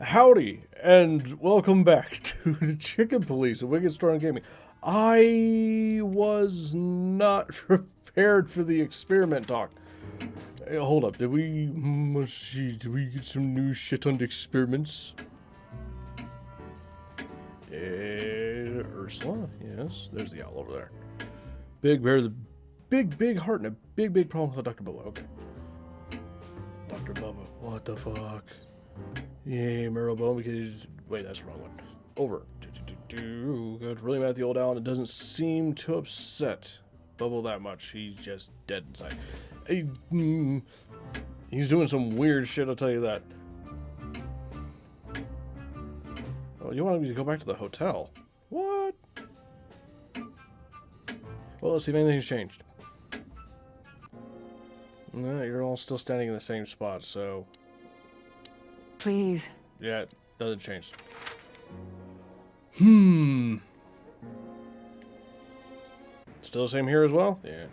Howdy, and welcome back to the Chicken Police of Wickedstorm Gaming. I was not prepared for the experiment talk. Hey, hold up, did we get some new shit on the experiments? Ursula, yes, there's the owl over there. Big Bear, the big heart, and a big problem with Dr. Bubba. Okay. Dr. Bubba, what the fuck? Yay, Marrowbone, because... Wait, that's the wrong one. Over. Got really mad at the old owl, and it doesn't seem to upset Bubble that much. He's just dead inside. He's doing some weird shit, I'll tell you that. Oh, you wanted me to go back to the hotel? What? Well, let's see if anything's changed. No, you're all still standing in the same spot, so... Please. Yeah, it doesn't change. Still the same here as well? Yeah.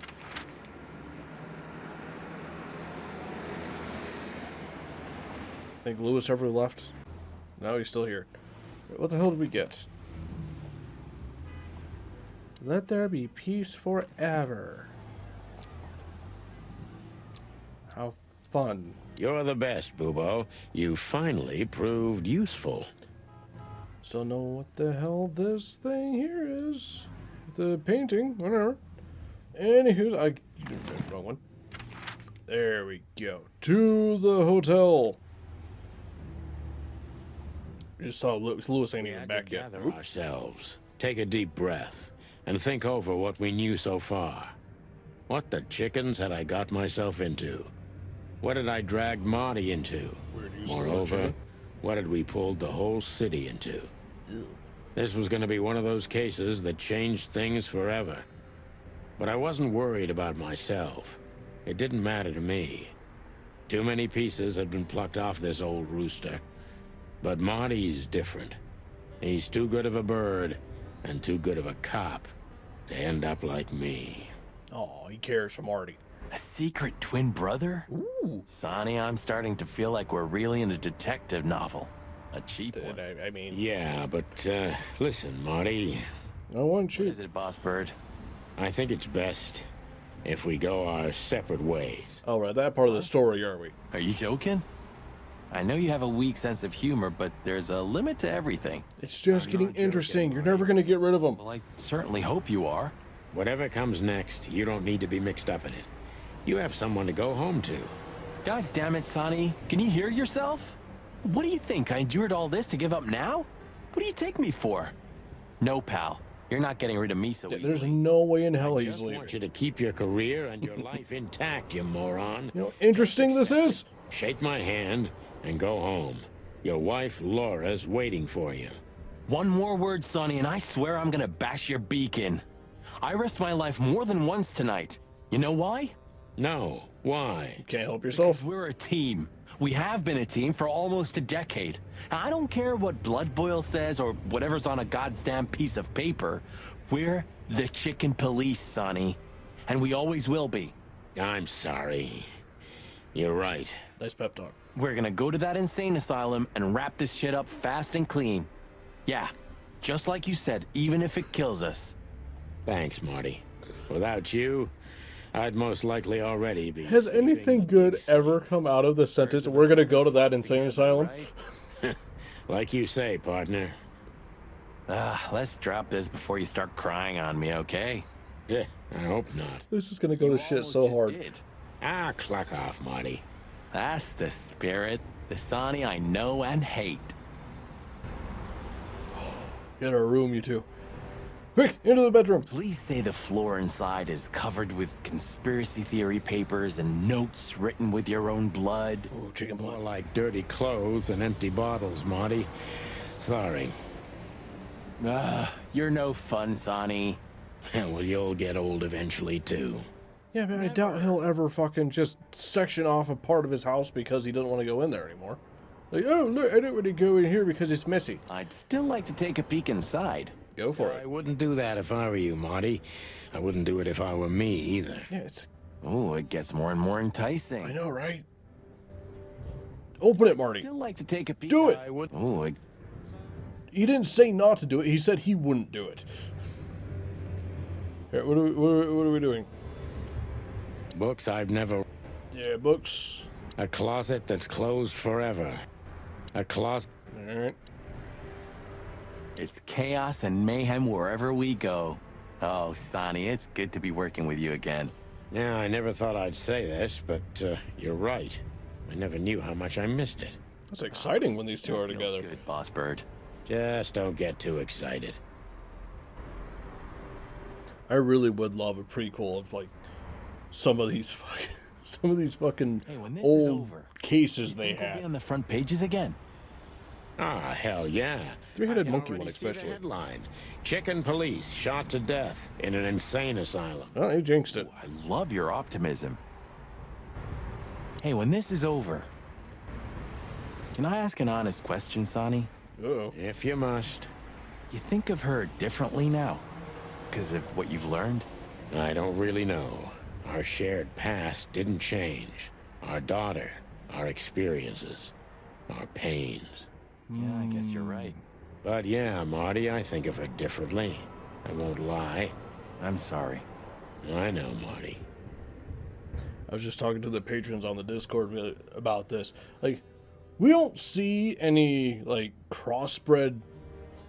Think Lewis ever left? No, he's still here. What the hell did we get? Let there be peace forever. How fun. You're the best, Bubo. You finally proved useful. Still know what the hell this thing here is. The painting, whatever. Anywho, wrong one. There we go. To the hotel. Just saw Lewis ain't even back yet. Gather ourselves, take a deep breath, and think over what we knew so far. What the chickens had I got myself into? What had I dragged Marty into? Moreover, what had we pulled the whole city into? This was going to be one of those cases that changed things forever. But I wasn't worried about myself. It didn't matter to me. Too many pieces had been plucked off this old rooster. But Marty's different. He's too good of a bird and too good of a cop to end up like me. Oh, he cares for Marty. A secret twin brother? Ooh. Sonny, I'm starting to feel like we're really in a detective novel. A cheap one. I mean... Yeah, but, listen, Marty. I want What you. is it, Boss Bird? I think it's best if we go our separate ways. Oh, right, that part of the story, are we? Are you joking? I know you have a weak sense of humor, but there's a limit to everything. It's just I'm getting not joking, interesting. You're Marty. never going to get rid of him. Well, I certainly hope you are. Whatever comes next, you don't need to be mixed up in it. You have someone to go home to. Guys, damn it, Sonny. Can you hear yourself? What do you think? I endured all this to give up now? What do you take me for? No, pal. You're not getting rid of me so There's easily. no way in hell I he's just leaving. want you to keep your career and your life intact, you moron. You know, interesting this is. Shake my hand and go home. Your wife, Laura's waiting for you. One more word, Sonny, and I swear I'm gonna bash your beak in. I risked my life more than once tonight. You know why? No, why? Can't help yourself. We're a team. We have been a team for almost a decade. I don't care what Blood Boil says or whatever's on a goddamn piece of paper. We're the Chicken Police, Sonny. And we always will be. I'm sorry. You're right. Nice pep talk. We're gonna go to that insane asylum and wrap this shit up fast and clean. Yeah, just like you said, even if it kills us. Thanks, Marty. Without you, I'd most likely already be... Has anything good ever come out of the sentence? We're going to go to that insane asylum? Right? Like you say, partner. Let's drop this before you start crying on me, okay? Yeah, I hope not. This is going to go to shit Almost so just hard. did. Ah, clock off, Marty. That's the spirit. The Sonny I know and hate. Get our room, you two. Quick, into the bedroom. Please say the floor inside is covered with conspiracy theory papers and notes written with your own blood. Ooh, chicken More blood. like dirty clothes and empty bottles, Marty. Sorry. You're no fun, Sonny. Well, you'll get old eventually, too. Yeah, but I doubt he'll ever fucking just section off a part of his house because he doesn't want to go in there anymore. Like, oh, look, I don't want to go in here because it's messy. I'd still like to take a peek inside. Go for I it. wouldn't do that if I were you, Marty. I wouldn't do it if I were me, either. Yeah, it's... Oh, it gets more and more enticing. I know, right? Open it, Marty. Still like to take a peek. Do it. I would. Oh, He didn't say not to do it. He said he wouldn't do it. Here, what are we doing? Books I've never. Yeah, books. A closet that's closed forever. A closet. All right. it's chaos and mayhem wherever we go. Oh, Sonny, it's good to be working with you again. Yeah, I never thought I'd say this, but you're right. I never knew how much I missed it. That's exciting when these two are Feels together. good, Boss Bird. Just don't get too excited. I really would love a prequel of like some of these fucking Hey, when this is old over, cases they Think we'll be had. on the front pages again. Ah, hell yeah. Three-headed I can monkey already one see the especially. headline. Chicken police shot to death in an insane asylum. Oh, he jinxed it. I love your optimism. Hey, when this is over, can I ask an honest question, Sonny? Uh-oh. If you must. You think of her differently now? Because of what you've learned? I don't really know. Our shared past didn't change. Our daughter, our experiences, our pains. Yeah, I guess you're right. But yeah, Marty, I think of her differently. I won't lie. I'm sorry. I know, Marty. I was just talking to the patrons on the Discord about this. Like, we don't see any like crossbred,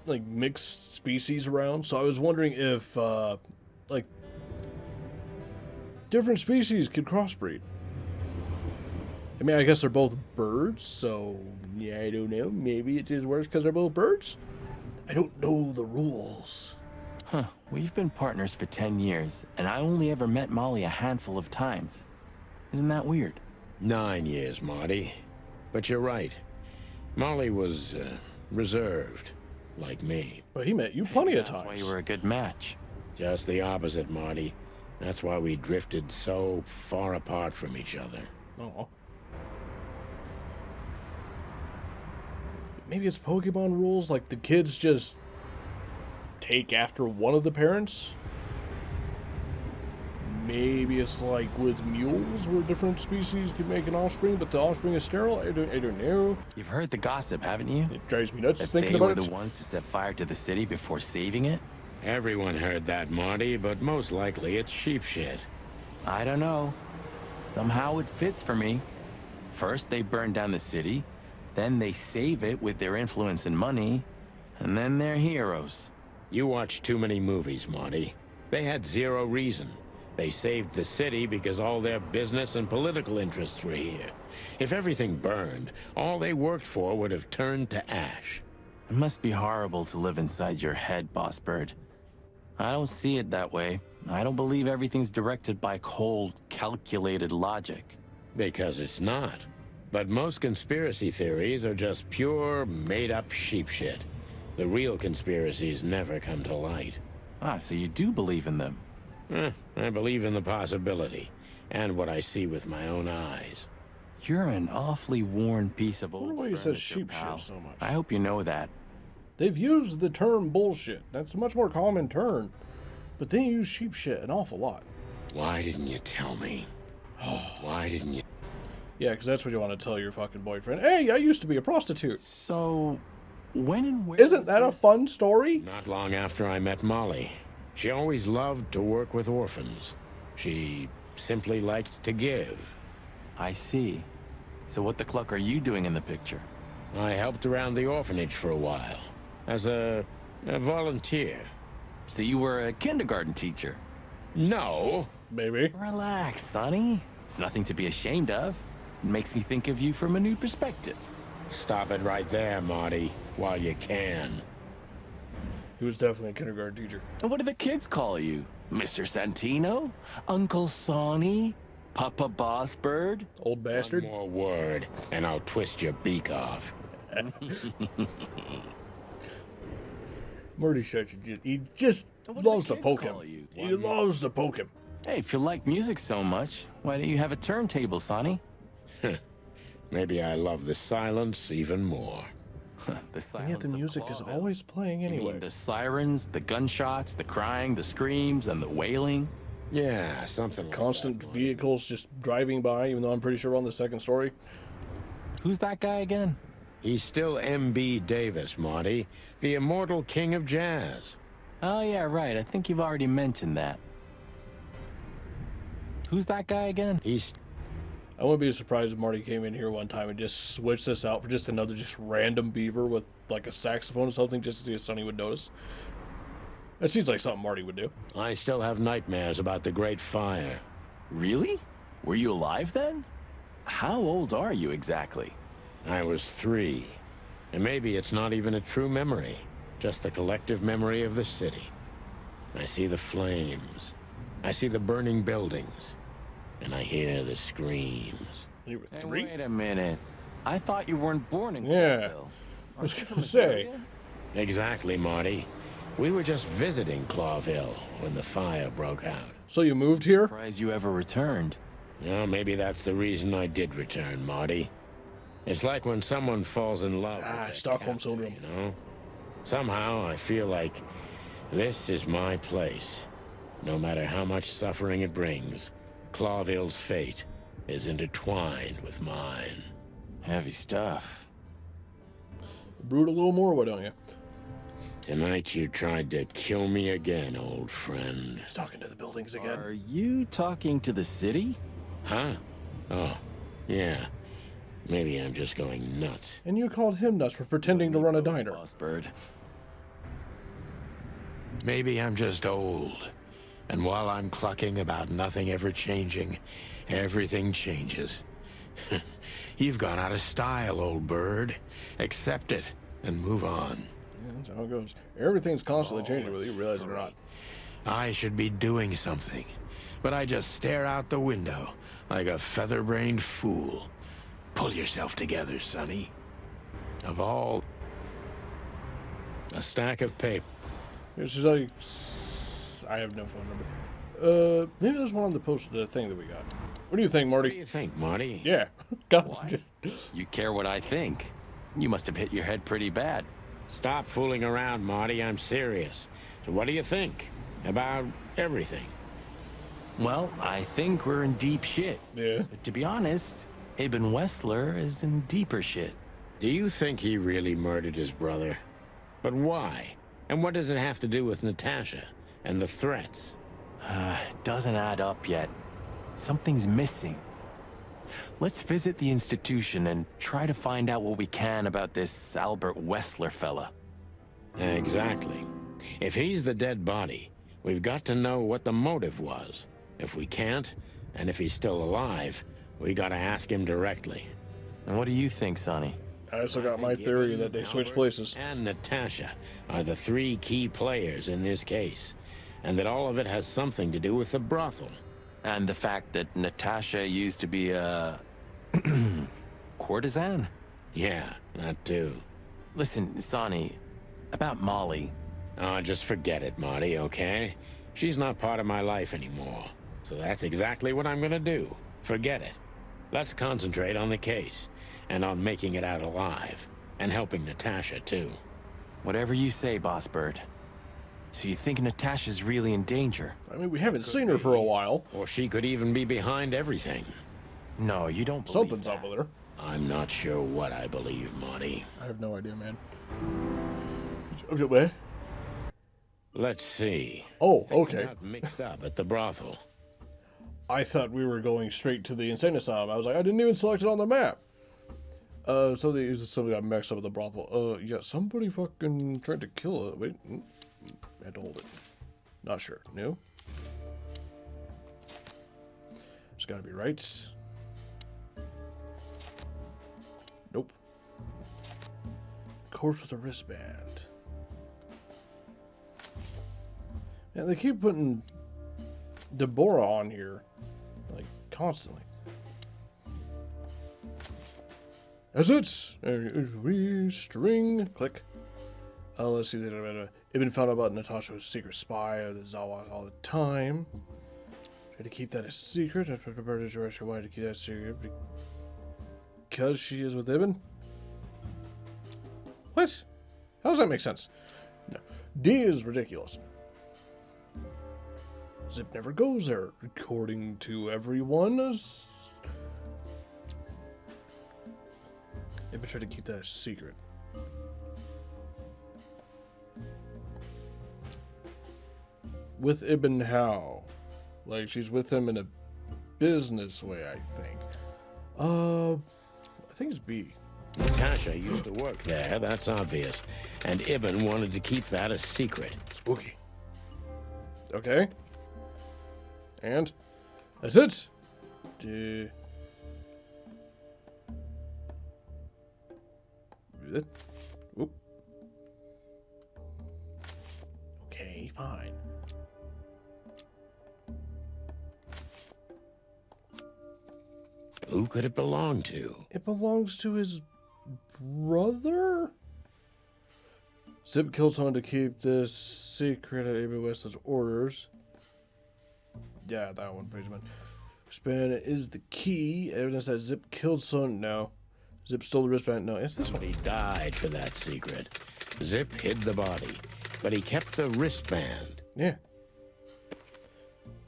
like mixed species around. So I was wondering if like different species could crossbreed. I mean, I guess they're both birds, so yeah, I don't know. Maybe it just works because they're both birds. I don't know the rules. Huh. We've been partners for 10 years, and I only ever met Molly a handful of times. Isn't that weird? 9 years, Marty. But you're right. Molly was reserved, like me. But he met you plenty of That's times. why you were a good match. Just the opposite, Marty. That's why we drifted so far apart from each other. Oh. Maybe it's Pokemon rules, like the kids just take after one of the parents. Maybe it's like with mules, where different species can make an offspring, but the offspring is sterile. I don't know. You've heard the gossip, haven't you? It drives me nuts That thinking they were about the it. ones to set fire to the city before saving it? Everyone heard that, Marty, but most likely it's sheep shit. I don't know. Somehow it fits for me. First, they burn down the city. Then they save it with their influence and money. And then they're heroes. You watch too many movies, Marty. They had zero reason. They saved the city because all their business and political interests were here. If everything burned, all they worked for would have turned to ash. It must be horrible to live inside your head, Boss Bird. I don't see it that way. I don't believe everything's directed by cold, calculated logic. Because it's not. But most conspiracy theories are just pure, made-up sheep shit. The real conspiracies never come to light. Ah, so you do believe in them. I believe in the possibility, and what I see with my own eyes. You're an awfully worn piece of wonder old why he says furniture, sheep shit pal. so much. I hope you know that. They've used the term bullshit. That's a much more common term. But they use sheep shit an awful lot. Why didn't you tell me? Why didn't you? Yeah, because that's what you want to tell your fucking boyfriend. Hey, I used to be a prostitute. So, when and where Isn't was that a this? fun story? Not long after I met Molly. She always loved to work with orphans. She simply liked to give. I see. So what the cluck are you doing in the picture? I helped around the orphanage for a while. As a volunteer. So you were a kindergarten teacher? No. Maybe. Relax, Sonny. It's nothing to be ashamed of. It makes me think of you from a new perspective. Stop it right there, Marty, while you can. He was definitely a kindergarten teacher. And what do the kids call you? Mr. Santino? Uncle Sonny? Papa Boss Bird? Old bastard. One more word, and I'll twist your beak off. Marty such a he just What do the loves to kids poke him. call you? He loves to poke him. Hey, if you like music so much, why don't you have a turntable, Sonny? Maybe I love the silence even more. The And yet silence the of music is Clawville. always playing You anyway. mean the sirens, the gunshots, the crying, the screams, and the wailing? Yeah, something like Constant that. vehicles just driving by, even though I'm pretty sure we're on the second story. Who's that guy again? He's still M.B. Davis, Marty, the immortal king of jazz. Oh, yeah, right. I think you've already mentioned that. Who's that guy again? I wouldn't be surprised if Marty came in here one time and just switched this out for just another just random beaver with like a saxophone or something just to see if Sonny would notice. That seems like something Marty would do. I still have nightmares about the Great Fire. Really? Were you alive then? How old are you exactly? I was 3. And maybe it's not even a true memory, just the collective memory of the city. I see the flames. I see the burning buildings. And I hear the screams. You were Hey, 3? wait a minute. I thought you weren't born in Yeah. Clawville. I was gonna say. Exactly, Marty. We were just visiting Clawville when the fire broke out. So you moved here? Surprised you ever returned. Well, maybe that's the reason I did return, Marty. It's like when someone falls in love with their Stockholm captor, syndrome. you know? Somehow I feel like this is my place. No matter how much suffering it brings, Clawville's fate is intertwined with mine. Heavy stuff. Brood a little more, why don't you? Tonight you tried to kill me again, old friend. He's talking to the buildings again. Are you talking to the city? Huh? Oh, yeah. Maybe I'm just going nuts. And you called him nuts for pretending to run a diner. Boss Bird. Maybe I'm just old. And while I'm clucking about nothing ever changing, everything changes. You've gone out of style, old bird. Accept it and move on. Yeah, that's how it goes. Everything's constantly changing whether you realize it or not. I should be doing something, but I just stare out the window like a feather-brained fool. Pull yourself together, Sonny. Of all... A stack of paper. It's just like... I have no phone number. Maybe there's one on the post of the thing that we got. What do you think, What do Marty? you think, Marty? Yeah. God, What? You care what I think? You must have hit your head pretty bad. Stop fooling around, Marty. I'm serious. So what do you think? About everything? Well, I think we're in deep shit. Yeah. But to be honest, Ibn Wessler is in deeper shit. Do you think he really murdered his brother? But why? And what does it have to do with Natasha and the threats? Doesn't add up yet. Something's missing. Let's visit the institution and try to find out what we can about this Albert Wessler fella. Exactly. If he's the dead body, we've got to know what the motive was. If we can't, and if he's still alive, we gotta ask him directly. And what do you think, Sonny? I also got my theory that they switched places. And Natasha are the 3 key players in this case, and that all of it has something to do with the brothel. And the fact that Natasha used to be a... courtesan? Yeah, that too. Listen, Sonny, about Molly. Oh, just forget it, Marty, okay? She's not part of my life anymore. So that's exactly what I'm gonna do. Forget it. Let's concentrate on the case, and on making it out alive, and helping Natasha, too. Whatever you say, Boss Bird. So you think Natasha's really in danger? I mean, we haven't seen her for a while. Or she could even be behind everything. No, you don't believe Something's that. up with her. I'm not sure what I believe, Marty. I have no idea, man. Okay, where? Let's see. Oh, Things okay. got mixed up at the brothel. I thought we were going straight to the insane asylum. I was like, I didn't even select it on the map. Somebody got mixed up at the brothel. Yeah, somebody fucking tried to kill it. Wait, I had to hold it. Not sure. No? It's gotta be right. Nope. Corpse with a wristband. Yeah, they keep putting Deborah on here, like, constantly. That's it! Restring. Click. Let's see. Ibn found out about Natasha's secret spy of the Zawa all the time. Try to keep that a secret. I prepared to rush wanted to keep that secret because she is with Ibn. What? How does that make sense? No. D is ridiculous. Zip never goes there, according to everyone. Ibn tried to keep that a secret. With Ibn how? Like, she's with him in a business way, I think. I think it's B. Natasha used to work there, that's obvious. And Ibn wanted to keep that a secret. Spooky. Okay. And? That's it! Read it. Oop. Okay, fine. Who could it belong to? It belongs to his brother? Zip killed someone to keep this secret at Ibn West's orders. Yeah, that one, pretty much. Wristband is the key. Evidence that Zip killed someone. No. Zip stole the wristband. No, it's this one. He died for that secret. Zip hid the body, but he kept the wristband. Yeah.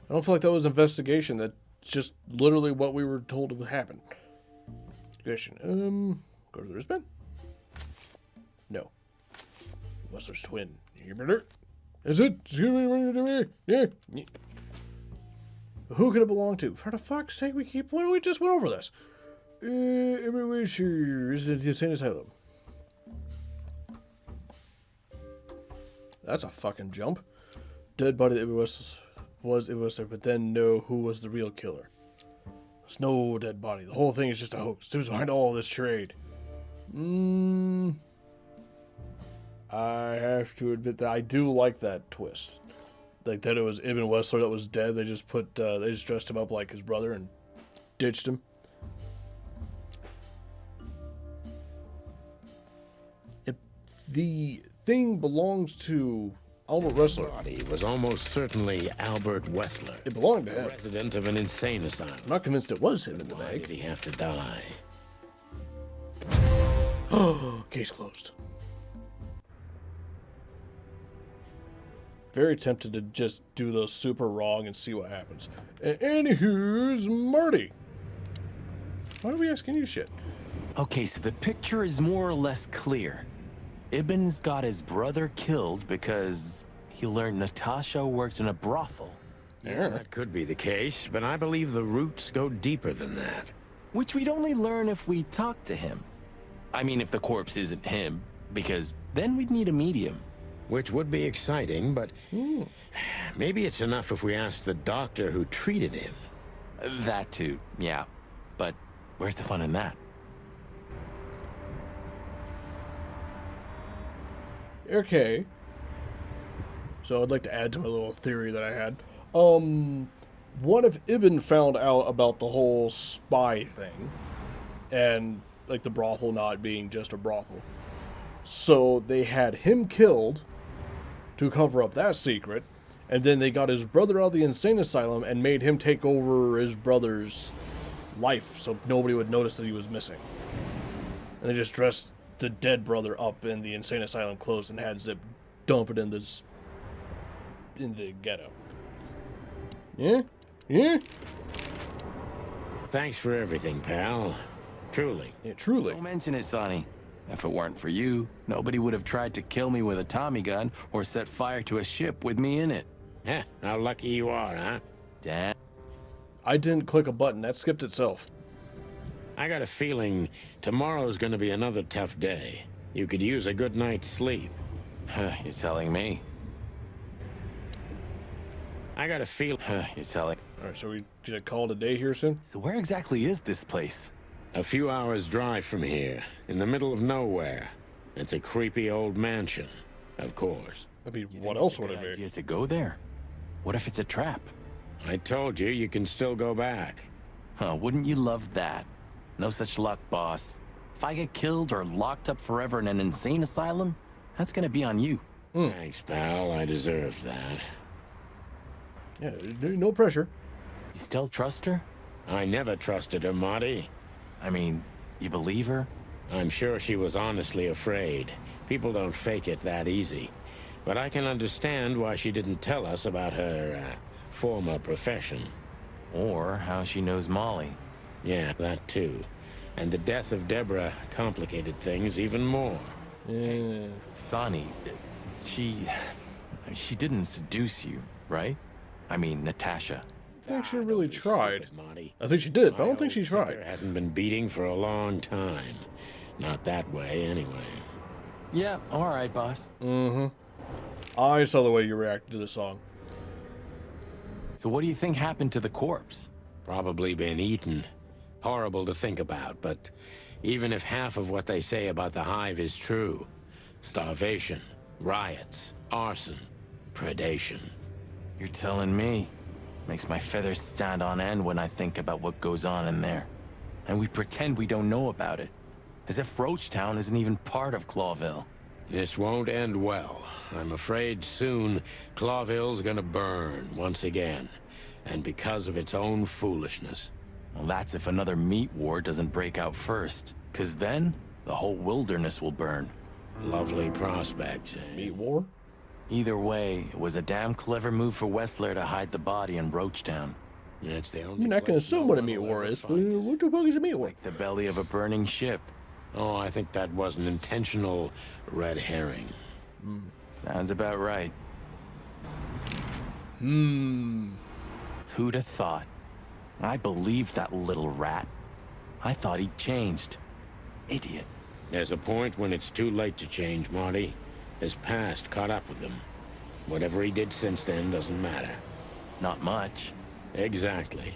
I don't feel like that was investigation. That's just literally what we were told would happen. Investigation. Go to the wristband? No. Wessler's twin. You better. Is it? Yeah. Who could it belong to? For the fuck's sake, we just went over this. Everywhere sure is it the insane asylum? That's a fucking jump. Dead body that was there, but then know who was the real killer. There's no dead body. The whole thing is just a hoax. Who's behind all this charade? I have to admit that I do like that twist. Like that it was Ibn Wessler that was dead. They just dressed him up like his brother and ditched him. If the thing belongs to Albert Wessler, Body was almost certainly Albert Wessler, it belonged to him. resident of an insane asylum. I'm not convinced it was him in the Why bag. did he have to die? Case closed. Very tempted to just do those super wrong and see what happens. And who's Marty? Why are we asking you shit? Okay, so the picture is more or less clear. Ibn's got his brother killed because he learned Natasha worked in a brothel. Yeah. That could be the case, but I believe the roots go deeper than that. Which we'd only learn if we talked to him. I mean, if the corpse isn't him, because then we'd need a medium. Which would be exciting, but maybe it's enough if we ask the doctor who treated him. That too, yeah. But where's the fun in that? Okay. So I'd like to add to my little theory that I had. What if Ibn found out about the whole spy thing? And, like, the brothel not being just a brothel. So they had him killed to cover up that secret, and then they got his brother out of the insane asylum and made him take over his brother's life so nobody would notice that he was missing. And they just dressed the dead brother up in the insane asylum clothes and had Zip dump it in the ghetto. Yeah? Yeah? Thanks for everything, pal. Truly. Yeah, truly. Don't mention it, Sonny. If it weren't for you, nobody would have tried to kill me with a Tommy gun or set fire to a ship with me in it. Heh, how lucky you are, huh? Damn. I didn't click a button. That skipped itself. I got a feeling tomorrow's gonna be another tough day. You could use a good night's sleep. You're telling me. I got a feeling. You're telling. Alright, so we gonna call it a day here soon? So where exactly is this place? A few hours' drive from here, in the middle of nowhere. It's a creepy old mansion, of course. I mean, You what think else it's a would good it be? idea to go there? What if it's a trap? I told you, you can still go back. Wouldn't you love that? No such luck, boss. If I get killed or locked up forever in an insane asylum, that's gonna be on you. Thanks, pal. I deserved that. Yeah, no pressure. You still trust her? I never trusted her, Marty. I mean, you believe her? I'm sure she was honestly afraid. People don't fake it that easy. But I can understand why she didn't tell us about her former profession. Or how she knows Molly. Yeah, that too. And the death of Deborah complicated things even more. Yeah. Sonny, she didn't seduce you, right? I mean, Natasha. I think she Ah, really don't be tried. stupid, Monty. I think she did, but I My don't think she old tried. ticker hasn't been beating for a long time. Not that way, anyway. Yeah, all right, boss. I saw the way you reacted to the song. So what do you think happened to the corpse? Probably been eaten. Horrible to think about, but even if half of what they say about the hive is true, starvation, riots, arson, predation. You're telling me. Makes my feathers stand on end when I think about what goes on in there. And we pretend we don't know about it. As if Roachtown isn't even part of Clawville. This won't end well. I'm afraid soon Clawville's gonna burn once again, and because of its own foolishness. Well, that's if another meat war doesn't break out first. 'Cause then, the whole wilderness will burn. Lovely prospect, eh? Meat war? Either way, it was a damn clever move for Wessler to hide the body in Roachtown. That's the I only mean, I can place assume no what a one meat will war ever is, but find it. what the fuck is a meat war? Like the belly of a burning ship. Oh, I think that was an intentional red herring. Sounds about right. Hmm. Who'd have thought? I believed that little rat. I thought he'd changed. Idiot. There's a point when it's too late to change, Marty. His past caught up with him. Whatever he did since then doesn't matter. Not much. Exactly.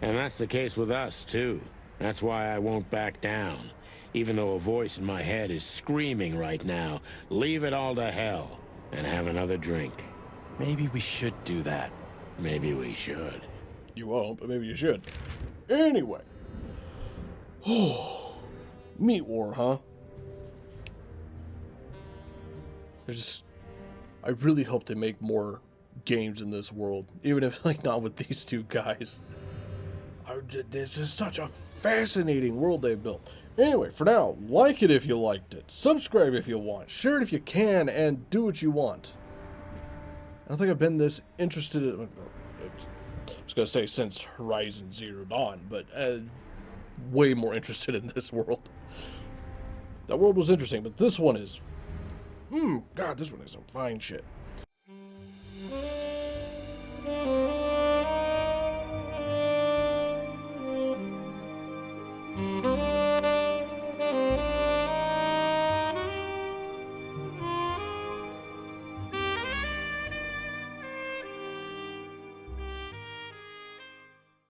And that's the case with us, too. That's why I won't back down. Even though a voice in my head is screaming right now, leave it all to hell and have another drink. Maybe we should do that. Maybe we should. You won't, but maybe you should. Anyway. Meat war, huh? I really hope they make more games in this world, even if like not with these two guys. This is such a fascinating world they've built. Anyway, for now, like it if you liked it, subscribe if you want, share it if you can, and do what you want. I don't think I've been this interested in, I was gonna say since Horizon Zero Dawn, but way more interested in this world. That world was interesting, but this one is, God, this one is some fine shit.